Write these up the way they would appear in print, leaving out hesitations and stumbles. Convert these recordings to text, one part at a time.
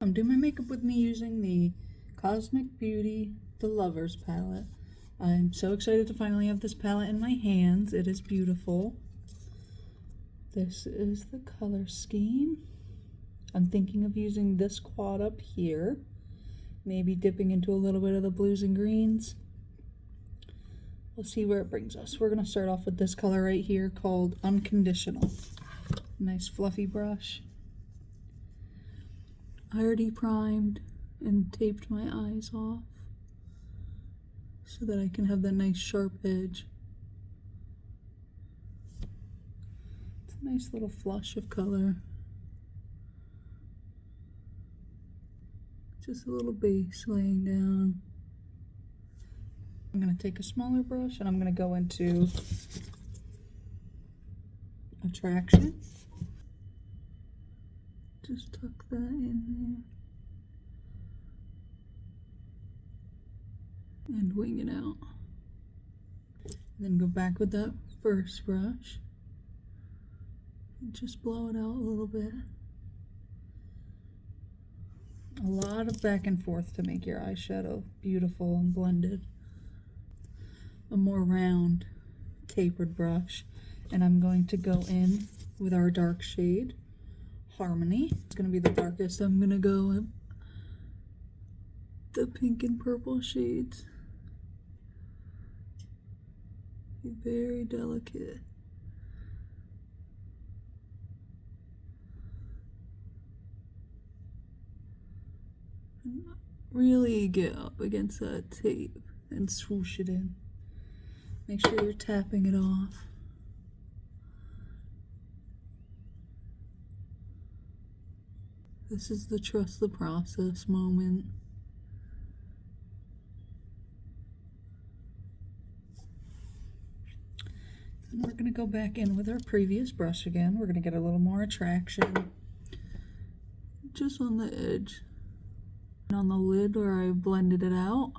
I'm doing my makeup with me using the Cosmic Beauty The Lovers palette. I'm so excited to finally have this palette in my hands. It is beautiful. This is the color scheme. I'm thinking of using this quad up here. Maybe dipping into a little bit of the blues and greens. We'll see where it brings us. We're going to start off with this color right here called Unconditional. Nice fluffy brush. I already primed and taped my eyes off so that I can have that nice sharp edge. It's a nice little flush of color. Just a little base laying down. I'm going to take a smaller brush and I'm going to go into Attraction. Just tuck that in there. And wing it out. Then go back with that first brush. And just blow it out a little bit. A lot of back and forth to make your eyeshadow beautiful and blended. A more round, tapered brush. And I'm going to go in with our dark shade, Harmony. It's going to be the darkest. I'm going to go with the pink and purple shades. Be very delicate. And really get up against that tape and swoosh it in. Make sure you're tapping it off. This is the trust the process moment. Then we're going to go back in with our previous brush again. We're going to get a little more attraction just on the edge. And on the lid where I blended it out,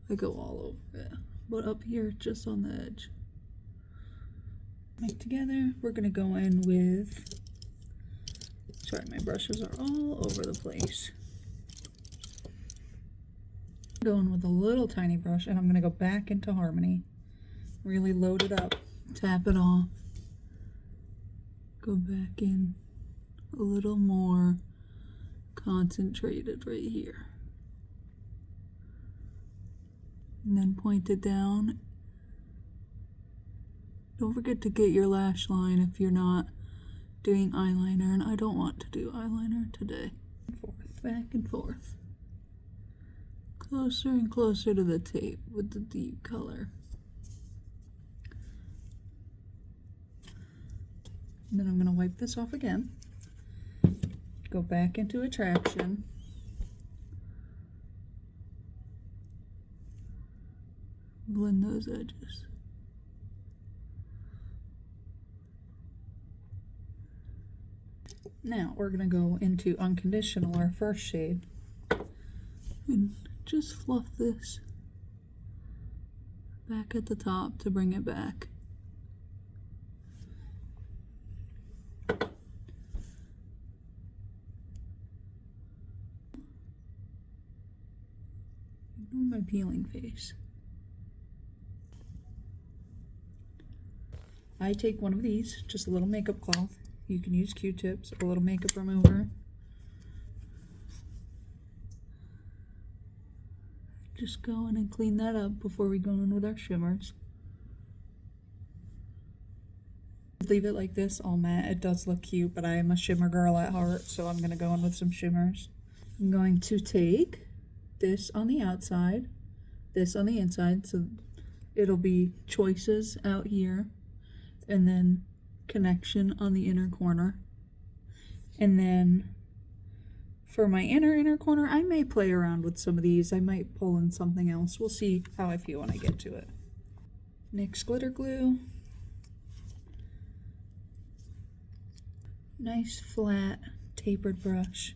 I go all over it. But up here, just on the edge. Make together, we're going to go in with... Sorry, my brushes are all over the place. Going with a little tiny brush, and I'm going to go back into Harmony. Really load it up, tap it off. Go back in a little more concentrated right here. And then point it down. Don't forget to get your lash line if you're not doing eyeliner, and I don't want to do eyeliner today. Forth, back and forth. Closer and closer to the tape with the deep color. And then I'm going to wipe this off again. Go back into Attraction. Blend those edges. Now we're going to go into Unconditional, our first shade, and just fluff this back at the top to bring it back. Ignore my peeling face. I take one of these, just a little makeup cloth. You can use Q-tips or a little makeup remover. Just go in and clean that up before we go in with our shimmers. Leave it like this, all matte. It does look cute, but I am a shimmer girl at heart, so I'm going to go in with some shimmers. I'm going to take this on the outside, this on the inside, so it'll be choices out here, and then Connection on the inner corner. And then for my inner corner, I may play around with some of these. I might pull in something else. We'll see how I feel when I get to it. NYX glitter glue. Nice flat tapered brush.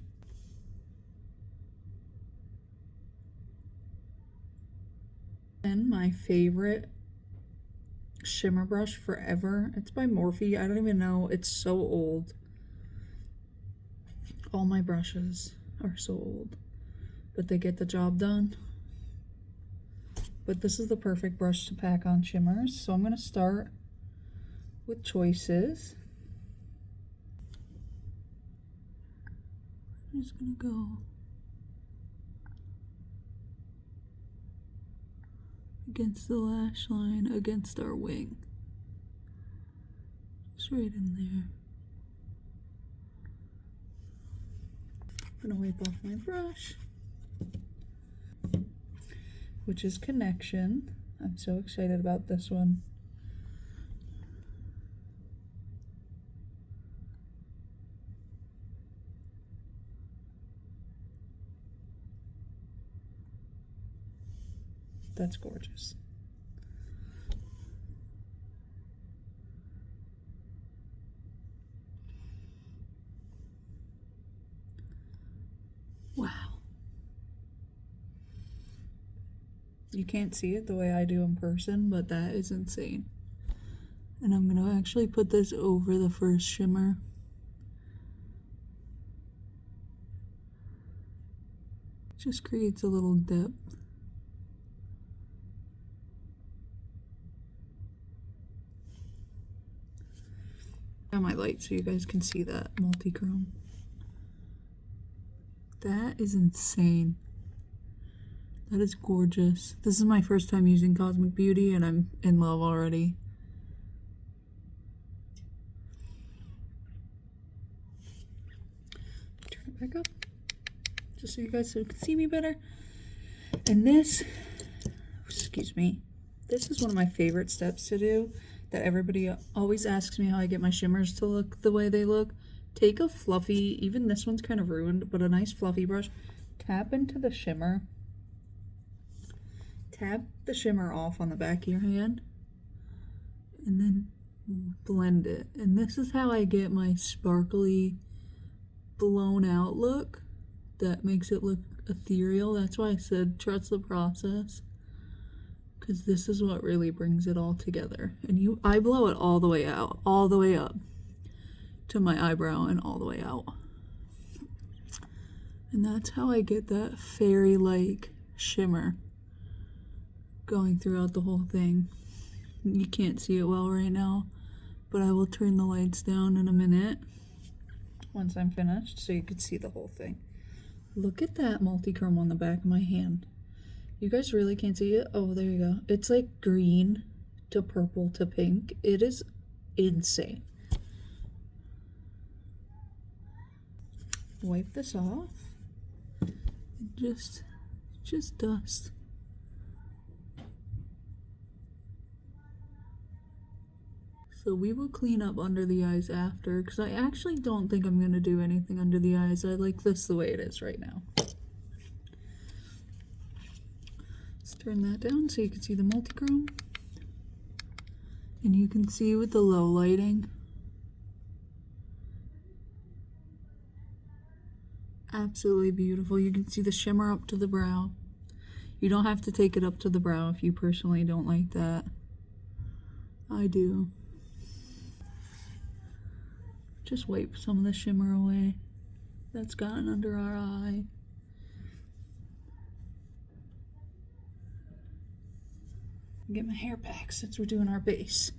And my favorite shimmer brush forever. It's by Morphe. I don't even know. It's so old. all my brushes are so old, but they get the job done. But this is the perfect brush to pack on shimmers. So I'm going to start with choices. I'm just going to go against the lash line, against our wing. Just right in there. I'm going to wipe off my brush, which is Connection. I'm so excited about this one. That's gorgeous. Wow. You can't see it the way I do in person, but that is insane. And I'm gonna actually put this over the first shimmer. Just creates a little depth. On my light so you guys can see that multi-chrome. That is insane. That is gorgeous. This is my first time using Cosmic Beauty and I'm in love already. Turn it back up just so you guys can see me better. And this, excuse me, this is one of my favorite steps to do that everybody always asks me how I get my shimmers to look the way they look. Take a fluffy, even this one's kind of ruined, but a nice fluffy brush. Tap into the shimmer. Tap the shimmer off on the back of your hand. And then blend it. And this is how I get my sparkly, blown out look. That makes it look ethereal. That's why I said trust the process. Because this is what really brings it all together. And I blow it all the way out, all the way up to my eyebrow and all the way out. And that's how I get that fairy-like shimmer going throughout the whole thing. You can't see it well right now, but I will turn the lights down in a minute once I'm finished so you can see the whole thing. Look at that multi-chrome on the back of my hand. You guys really can't see it? Oh, there you go. It's like green to purple to pink. It is insane. Wipe this off. And just dust. So we will clean up under the eyes after, because I actually don't think I'm going to do anything under the eyes. I like this the way it is right now. Turn that down so you can see the multi-chrome. And you can see with the low lighting. Absolutely beautiful. You can see the shimmer up to the brow. You don't have to take it up to the brow if you personally don't like that. I do. Just wipe some of the shimmer away that's gotten under our eye. Get my hair back since we're doing our base.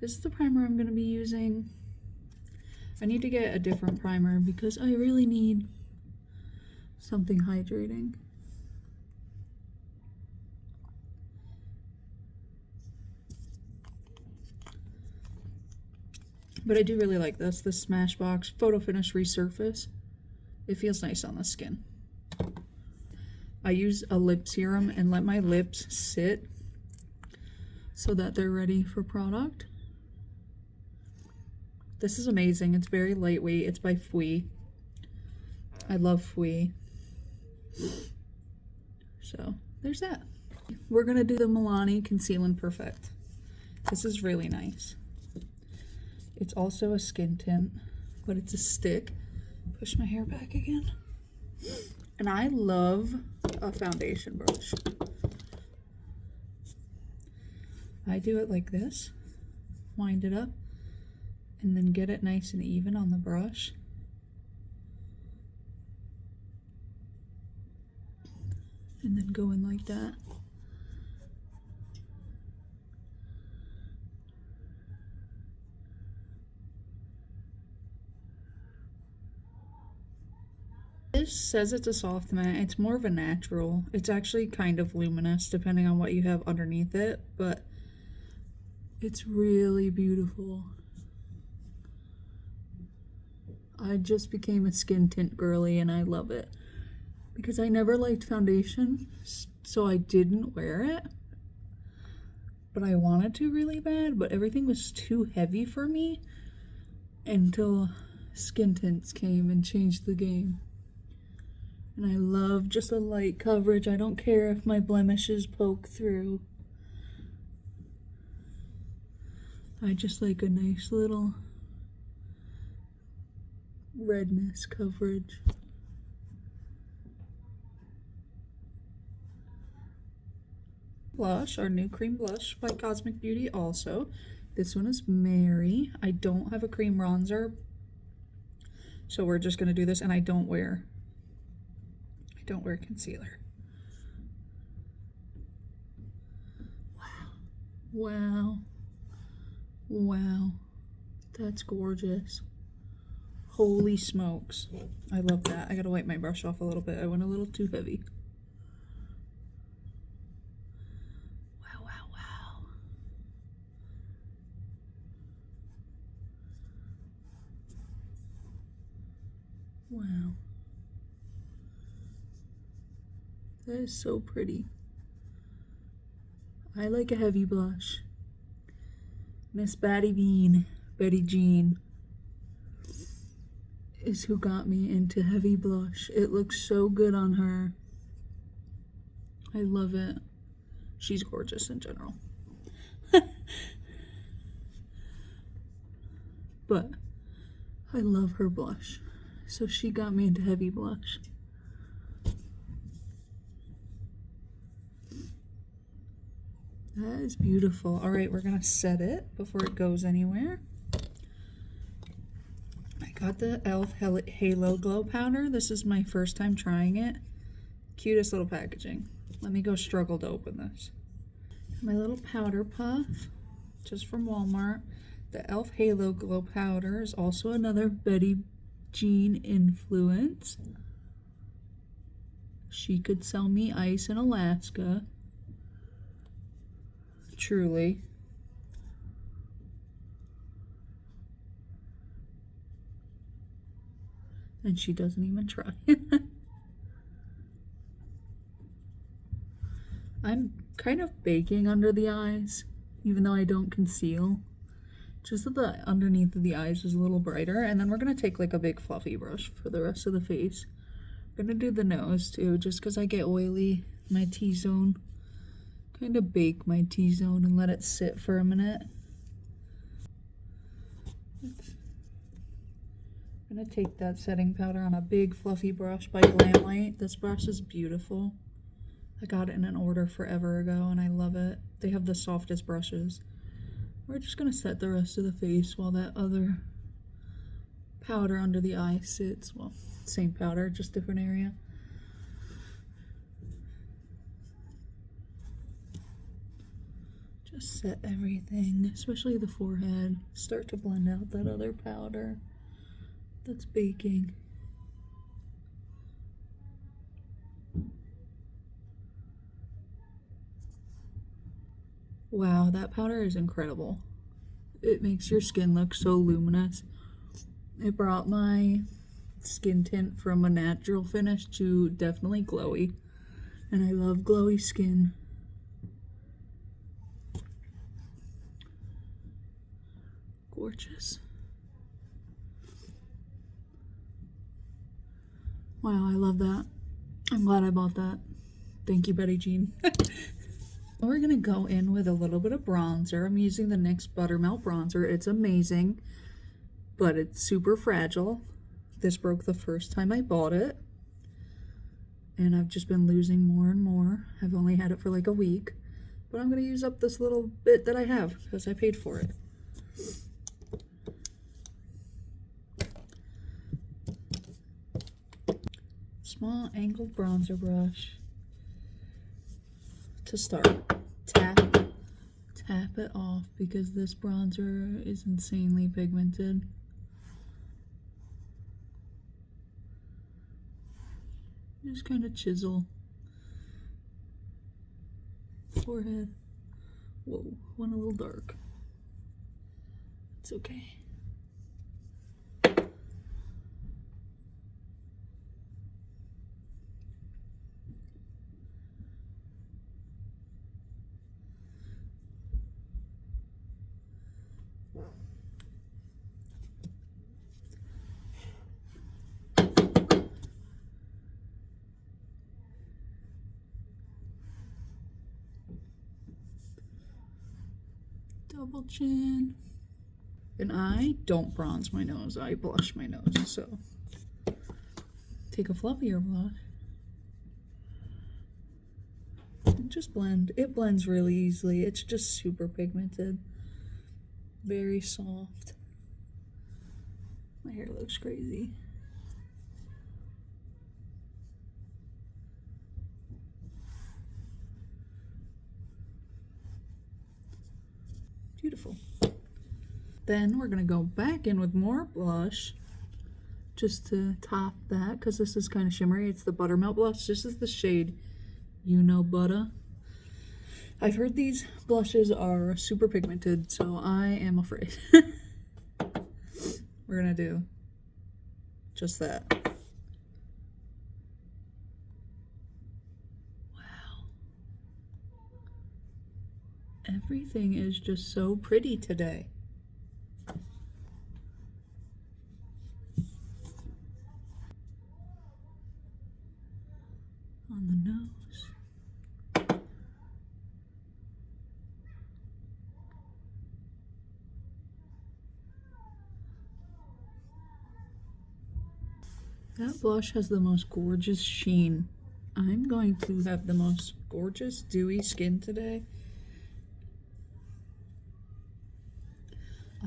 This is the primer I'm going to be using. I need to get a different primer because I really need something hydrating. But I do really like this Smashbox photofinish resurface. It feels nice on the skin. I use a lip serum and let my lips sit so that they're ready for product. This is amazing. It's very lightweight. It's by Fui. I love Fui. So there's that. We're gonna do the Milani Conceal and Perfect. This is really nice. It's also a skin tint, but it's a stick. Push my hair back again. And I love a foundation brush. I do it like this, wind it up, and then get it nice and even on the brush. And then go in like that. This says it's a soft matte. It's more of a natural. It's actually kind of luminous depending on what you have underneath it, but it's really beautiful. I just became a skin tint girly and I love it. Because I never liked foundation, so I didn't wear it. But I wanted to really bad, but everything was too heavy for me until skin tints came and changed the game. And I love just a light coverage. I don't care if my blemishes poke through. I just like a nice little redness coverage. Blush, our new cream blush by Cosmic Beauty also. This one is Mary. I don't have a cream bronzer, so we're just gonna do this, and I don't wear concealer. Wow. Wow. That's gorgeous. Holy smokes. I love that. I gotta wipe my brush off a little bit. I went a little too heavy. Wow, wow, wow. Wow. That is so pretty. I like a heavy blush. Miss Betty Jean is who got me into heavy blush. It looks so good on her. I love it. She's gorgeous in general. But I love her blush. So she got me into heavy blush. That is beautiful. All right, we're gonna set it before it goes anywhere. I got the e.l.f. Halo Glow Powder. This is my first time trying it. Cutest little packaging. Let me go struggle to open this. My little powder puff, just from Walmart. The e.l.f. Halo Glow Powder is also another Betty Jean influence. She could sell me ice in Alaska. Truly. And she doesn't even try. I'm kind of baking under the eyes, even though I don't conceal. Just that the underneath of the eyes is a little brighter. And then we're going to take like a big fluffy brush for the rest of the face. I'm going to do the nose too, just because I get oily. My T-zone. Kind of bake my T-zone and let it sit for a minute. I'm gonna take that setting powder on a big fluffy brush by Glamlight. This brush is beautiful. I got it in an order forever ago and I love it. They have the softest brushes. We're just gonna set the rest of the face while that other powder under the eye sits. Well, same powder, just different area. Just set everything, especially the forehead. Start to blend out that other powder that's baking. Wow, that powder is incredible. It makes your skin look so luminous. It brought my skin tint from a natural finish to definitely glowy. And I love glowy skin. Gorgeous. Wow, I love that. I'm glad I bought that. Thank you, Betty Jean. We're gonna go in with a little bit of bronzer. I'm using the NYX Buttermelt bronzer. It's amazing, but it's super fragile. This broke the first time I bought it, and I've just been losing more and more. I've only had it for like a week, but I'm gonna use up this little bit that I have because I paid for it. small angled bronzer brush. To start, tap it off because this bronzer is insanely pigmented. Just kind of chisel. Forehead. Whoa, went a little dark. It's okay. Double chin. And I don't bronze my nose, I blush my nose, so take a fluffier blush. And just blend. It blends really easily. It's just super pigmented. Very soft. My hair looks crazy. Beautiful. Then we're gonna go back in with more blush just to top that because this is kind of shimmery. It's the buttermelt blush. This is the shade You Know Butta. I've heard these blushes are super pigmented, so I am afraid. We're gonna do just that. Wow. Everything is just so pretty today. On the nose. That blush has the most gorgeous sheen. I'm going to have the most gorgeous dewy skin today.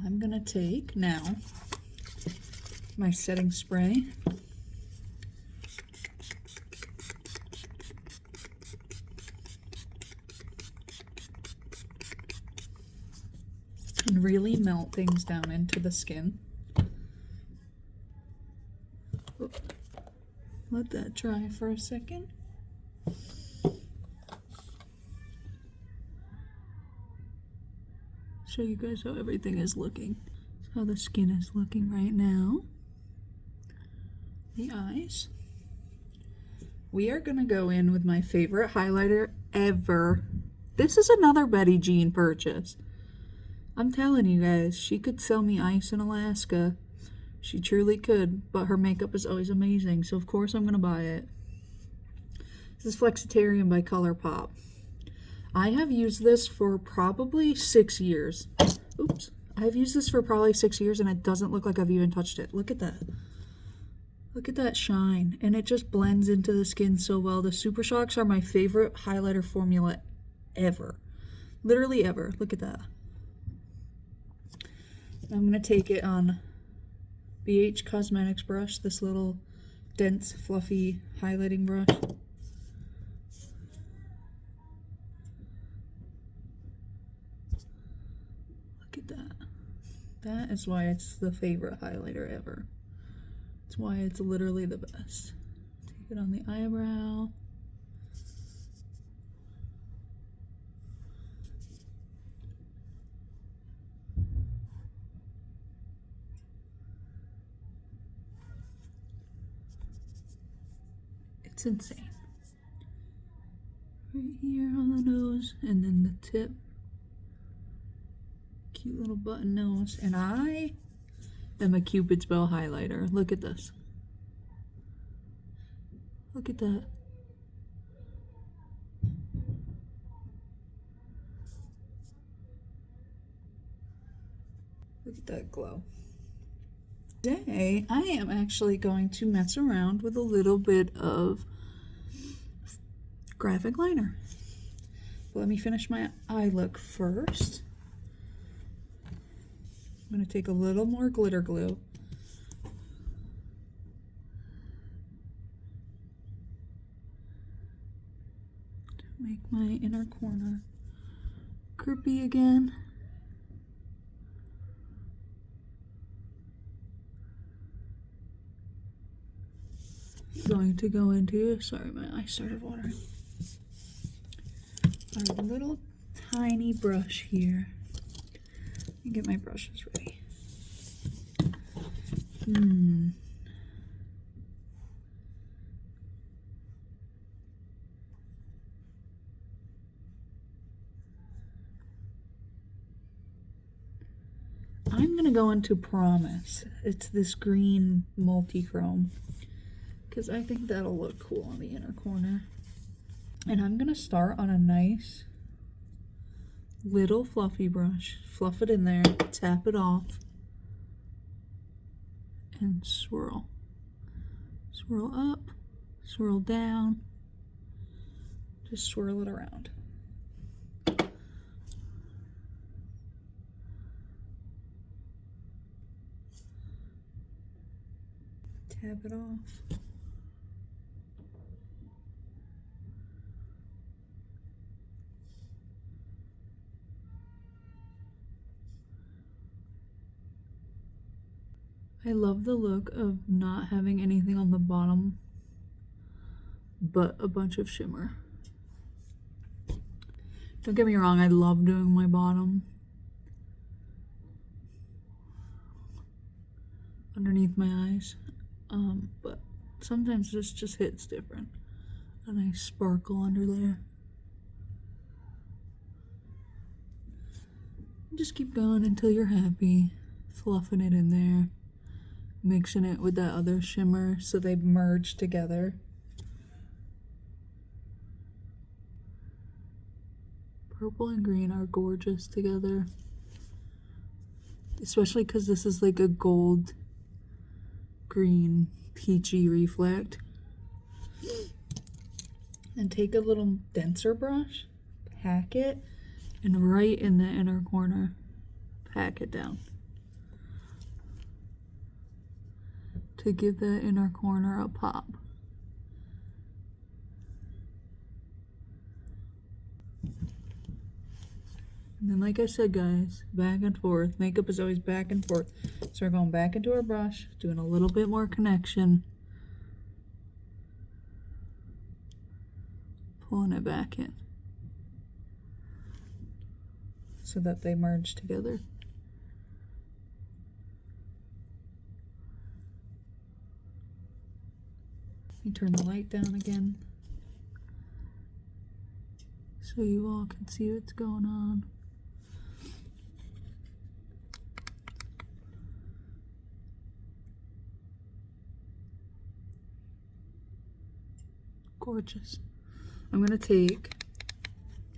I'm gonna take now my setting spray. And really melt things down into the skin. Let that dry for a second. Show you guys how everything is looking. That's how the skin is looking right now. The eyes. We are gonna go in with my favorite highlighter ever. This is another Betty Jean purchase. I'm telling you guys, she could sell me ice in Alaska. She truly could, but her makeup is always amazing, so of course I'm gonna buy it. This is Flexitarian by Colourpop. I have used this for probably 6 years. Oops. I've used this for probably 6 years and it doesn't look like I've even touched it. Look at that. Look at that shine. And it just blends into the skin so well. The Super Shocks are my favorite highlighter formula ever. Literally ever. Look at that. I'm going to take it on Milani Cosmetics brush, this little dense, fluffy highlighting brush. Look at that. That is why it's the favorite highlighter ever. It's why it's literally the best. Take it on the eyebrow. It's insane. Right here on the nose, and then the tip. Cute little button nose. And I am a Cupid's bow highlighter. Look at this. Look at that. Look at that glow. Today, I am actually going to mess around with a little bit of graphic liner. But let me finish my eye look first. I'm going to take a little more glitter glue. make my inner corner crispy again. Going to go into, sorry, my eye started watering. Our little tiny brush here. Let me get my brushes ready. I'm gonna go into Promise. It's this green multi-chrome because I think that'll look cool on the inner corner. And I'm gonna start on a nice little fluffy brush. Fluff it in there, tap it off, and swirl. Swirl up, swirl down. Just swirl it around. Tap it off. I love the look of not having anything on the bottom but a bunch of shimmer. Don't get me wrong, I love doing my bottom underneath my eyes, but sometimes this just hits different. A nice sparkle under there. Just keep going until you're happy, fluffing it in there, mixing it with that other shimmer so they merge together. Purple and green are gorgeous together, especially because this is like a gold green peachy reflect. And take a little denser brush, pack it, and right in the inner corner, pack it down to give the inner corner a pop. And then, like I said, guys, back and forth. Makeup is always back and forth. So we're going back into our brush, doing a little bit more connection, pulling it back in so that they merge together. Let me turn the light down again so you all can see what's going on. Gorgeous. I'm gonna take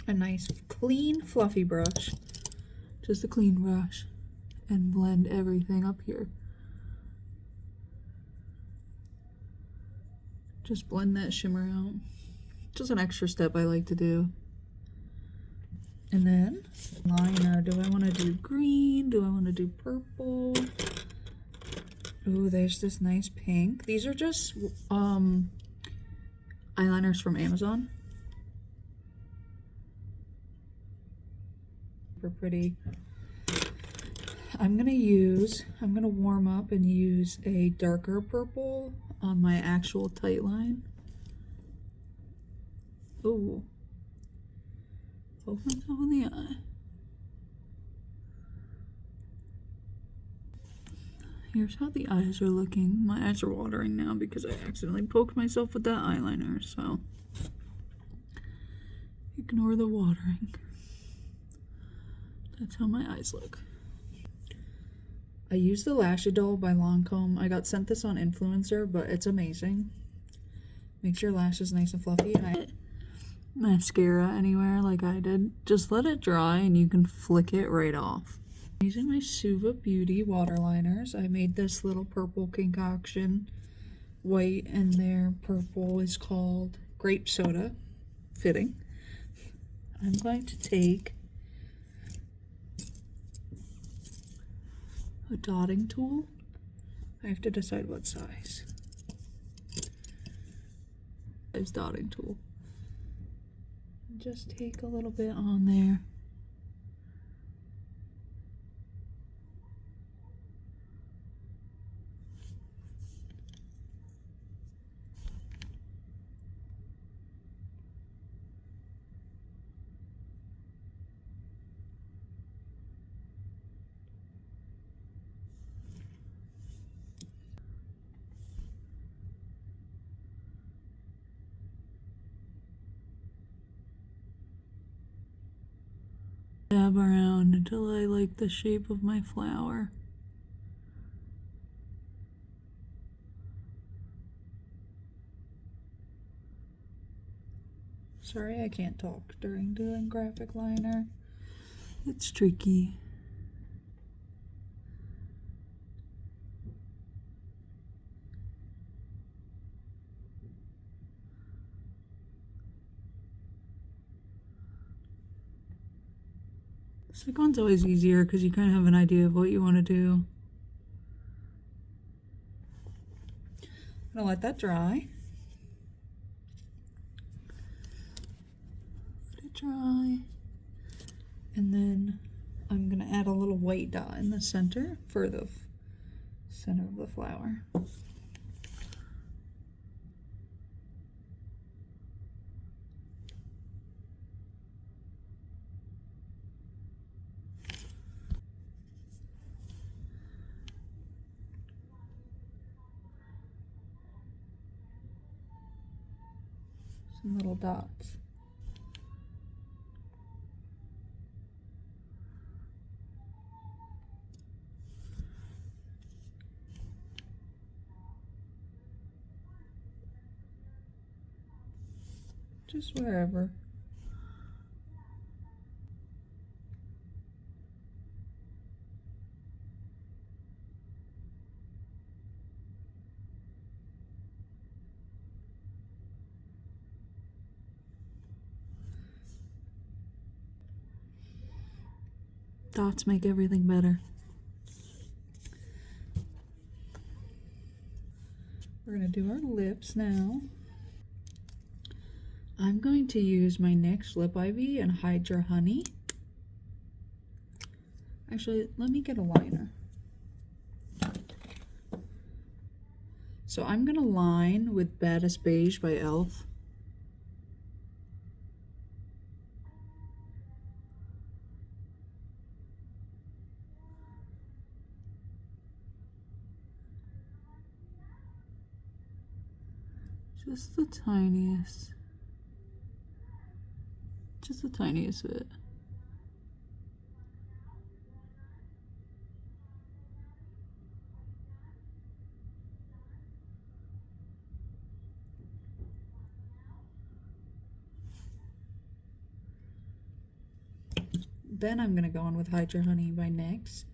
a nice clean fluffy brush, just a clean brush, and blend everything up here. Just blend that shimmer out. Just an extra step I like to do. And then liner. Do I want to do green? Do I want to do purple? Oh, there's this nice pink. These are just eyeliners from Amazon. Super pretty. I'm gonna warm up and use a darker purple on my actual tight line. Ooh. Poke myself in the eye. Here's how the eyes are looking. My eyes are watering now because I accidentally poked myself with that eyeliner, so ignore the watering. That's how my eyes look. I use the Lash Idole by Lancome. I got sent this on Influencer, but it's amazing. Makes your lashes nice and fluffy. Mascara anywhere like I did. Just let it dry and you can flick it right off. I'm using my Suva Beauty waterliners. I made this little purple concoction. White and their purple is called grape soda. Fitting. I'm going to take a dotting tool. I have to decide what size. Size dotting tool. Just take a little bit on there. Dab around until I like the shape of my flower. Sorry, I can't talk during doing graphic liner. It's tricky. Second one's always easier because you kind of have an idea of what you want to do. I'm gonna let that dry. Let it dry. And then I'm gonna add a little white dot in the center for the center of the flower. Some little dots. Just wherever. Dots make everything better. We're gonna do our lips now. I'm going to use my NYX Lip Ivy and Hydra Honey. Actually, let me get a liner. So I'm gonna line with Baddest Beige by e.l.f. Just the tiniest. Just the tiniest bit. Then I'm gonna go in with Hydra Honey by NYX.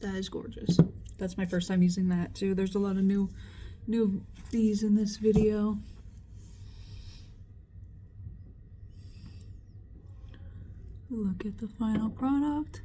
That is gorgeous. That's my first time using that too. There's a lot of new these in this video. Look at the final product.